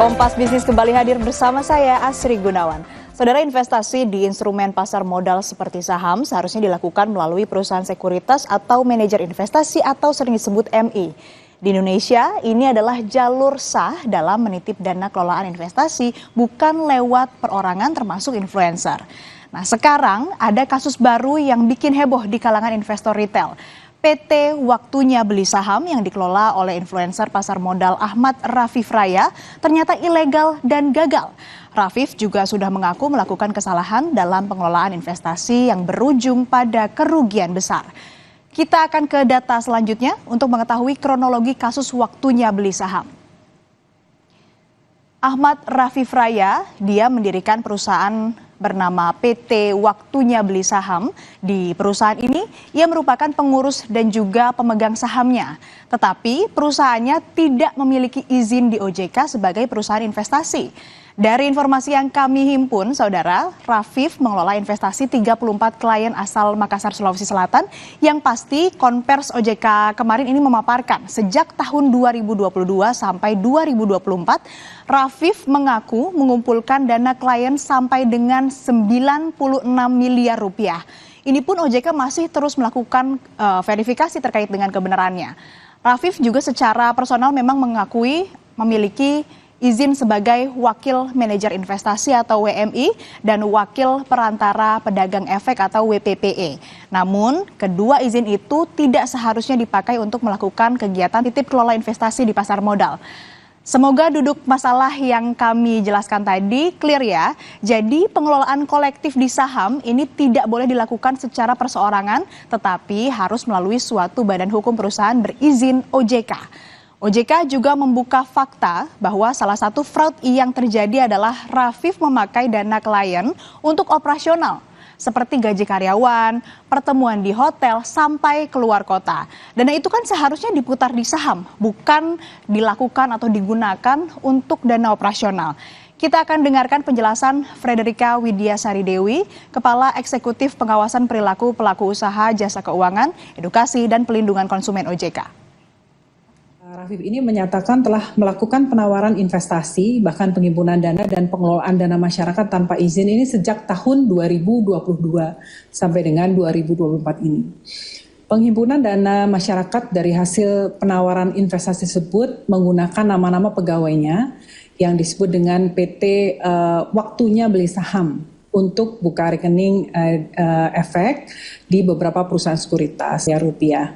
Kompas Bisnis kembali hadir bersama saya, Asri Gunawan. Saudara, investasi di instrumen pasar modal seperti saham seharusnya dilakukan melalui perusahaan sekuritas atau manajer investasi atau sering disebut MI. Di Indonesia, ini adalah jalur sah dalam menitip dana kelolaan investasi, bukan lewat perorangan termasuk influencer. Nah, sekarang ada kasus baru yang bikin heboh di kalangan investor retail. PT Waktunya Beli Saham yang dikelola oleh influencer pasar modal Ahmad Rafif Raya ternyata ilegal dan gagal. Rafif juga sudah mengaku melakukan kesalahan dalam pengelolaan investasi yang berujung pada kerugian besar. Kita akan ke data selanjutnya untuk mengetahui kronologi kasus Waktunya Beli Saham. Ahmad Rafif Raya, dia mendirikan perusahaan bernama PT Waktunya Beli Saham. Di perusahaan ini, ia merupakan pengurus dan juga pemegang sahamnya. Tetapi perusahaannya tidak memiliki izin di OJK sebagai perusahaan investasi. Dari informasi yang kami himpun, saudara, Rafif mengelola investasi 34 klien asal Makassar, Sulawesi Selatan, yang pasti Konvers OJK kemarin ini memaparkan sejak tahun 2022 sampai 2024, Rafif mengaku mengumpulkan dana klien sampai dengan 96 miliar rupiah. Ini pun OJK masih terus melakukan verifikasi terkait dengan kebenarannya. Rafif juga secara personal memang mengakui memiliki izin sebagai wakil manajer investasi atau WMI dan wakil perantara pedagang efek atau WPPE. Namun, kedua izin itu tidak seharusnya dipakai untuk melakukan kegiatan titip kelola investasi di pasar modal. Semoga duduk masalah yang kami jelaskan tadi clear ya. Jadi pengelolaan kolektif di saham ini tidak boleh dilakukan secara perseorangan, tetapi harus melalui suatu badan hukum perusahaan berizin OJK. OJK juga membuka fakta bahwa salah satu fraud yang terjadi adalah Rafif memakai dana klien untuk operasional, seperti gaji karyawan, pertemuan di hotel, sampai keluar kota. Dana itu kan seharusnya diputar di saham, bukan dilakukan atau digunakan untuk dana operasional. Kita akan dengarkan penjelasan Frederika Widiasari Dewi, Kepala Eksekutif Pengawasan Perilaku Pelaku Usaha Jasa Keuangan, Edukasi dan Pelindungan Konsumen OJK. Rafif ini menyatakan telah melakukan penawaran investasi, bahkan penghimpunan dana dan pengelolaan dana masyarakat tanpa izin ini sejak tahun 2022 sampai dengan 2024 ini. Penghimpunan dana masyarakat dari hasil penawaran investasi tersebut menggunakan nama-nama pegawainya yang disebut dengan PT Waktunya Beli Saham untuk buka rekening efek di beberapa perusahaan sekuritas ya rupiah.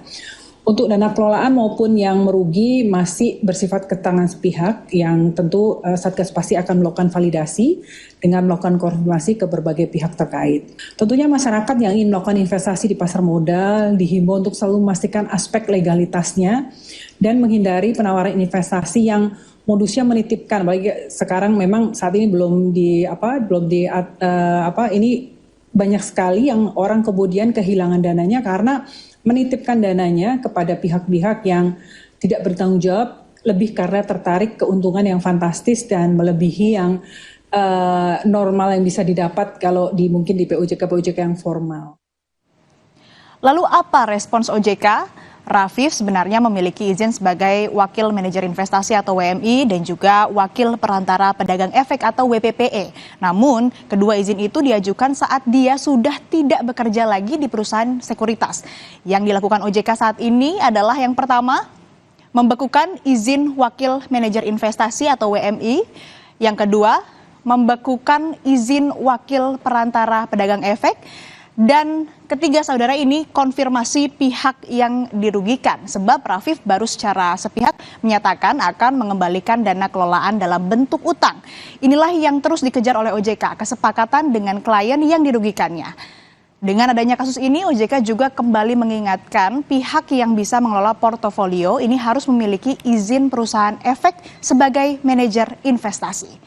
Untuk dana kelolaan maupun yang merugi masih bersifat keterangan sepihak yang tentu Satgas pasti akan melakukan validasi dengan melakukan konfirmasi ke berbagai pihak terkait. Tentunya masyarakat yang ingin melakukan investasi di pasar modal dihimbau untuk selalu memastikan aspek legalitasnya dan menghindari penawaran investasi yang modusnya menitipkan. Bagi sekarang memang saat ini ini banyak sekali yang orang kemudian kehilangan dananya karena menitipkan dananya kepada pihak-pihak yang tidak bertanggung jawab, lebih karena tertarik keuntungan yang fantastis dan melebihi yang normal yang bisa didapat kalau mungkin di POJK yang formal. Lalu apa respons OJK? Rafif sebenarnya memiliki izin sebagai wakil manajer investasi atau WMI dan juga wakil perantara pedagang efek atau WPPE. Namun, kedua izin itu diajukan saat dia sudah tidak bekerja lagi di perusahaan sekuritas. Yang dilakukan OJK saat ini adalah yang pertama, membekukan izin wakil manajer investasi atau WMI. Yang kedua, membekukan izin wakil perantara pedagang efek. Dan ketiga, saudara, ini konfirmasi pihak yang dirugikan sebab Rafif baru secara sepihak menyatakan akan mengembalikan dana kelolaan dalam bentuk utang. Inilah yang terus dikejar oleh OJK, kesepakatan dengan klien yang dirugikannya. Dengan adanya kasus ini, OJK juga kembali mengingatkan pihak yang bisa mengelola portofolio ini harus memiliki izin perusahaan efek sebagai manajer investasi.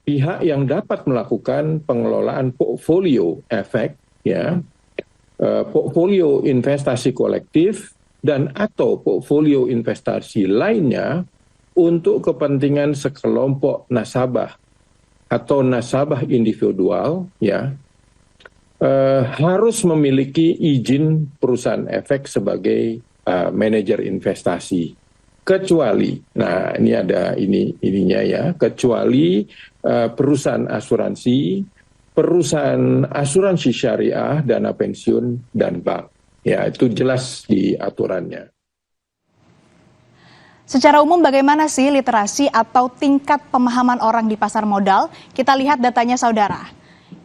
Pihak yang dapat melakukan pengelolaan portfolio efek, portfolio investasi kolektif dan atau portfolio investasi lainnya untuk kepentingan sekelompok nasabah atau nasabah individual, harus memiliki izin perusahaan efek sebagai manajer investasi. kecuali, nah ini ada ininya ya, kecuali perusahaan asuransi syariah, dana pensiun dan bank. Ya, itu jelas di aturannya. Secara umum bagaimana sih literasi atau tingkat pemahaman orang di pasar modal? Kita lihat datanya saudara.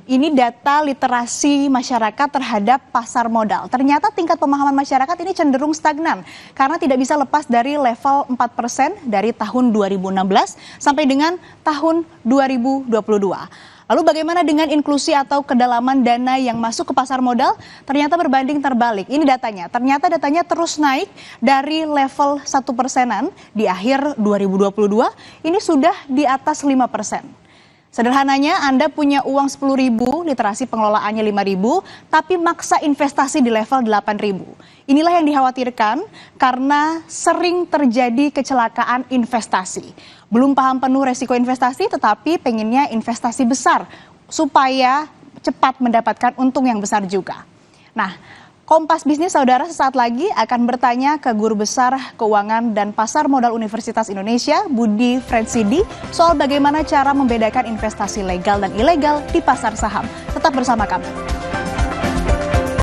Ini data literasi masyarakat terhadap pasar modal. Ternyata tingkat pemahaman masyarakat ini cenderung stagnan karena tidak bisa lepas dari level 4% dari tahun 2016 sampai dengan tahun 2022. Lalu bagaimana dengan inklusi atau kedalaman dana yang masuk ke pasar modal? Ternyata berbanding terbalik. Ini datanya. Ternyata datanya terus naik dari level 1%-an di akhir 2022. Ini sudah di atas 5%. Sederhananya, Anda punya uang 10.000, literasi pengelolaannya 5.000, tapi maksa investasi di level 8.000. Inilah yang dikhawatirkan karena sering terjadi kecelakaan investasi. Belum paham penuh resiko investasi, tetapi pengennya investasi besar supaya cepat mendapatkan untung yang besar juga. Nah, Kompas Bisnis Saudara sesaat lagi akan bertanya ke Guru Besar Keuangan dan Pasar Modal Universitas Indonesia, Budi Frensidi, soal bagaimana cara membedakan investasi legal dan ilegal di pasar saham. Tetap bersama kami.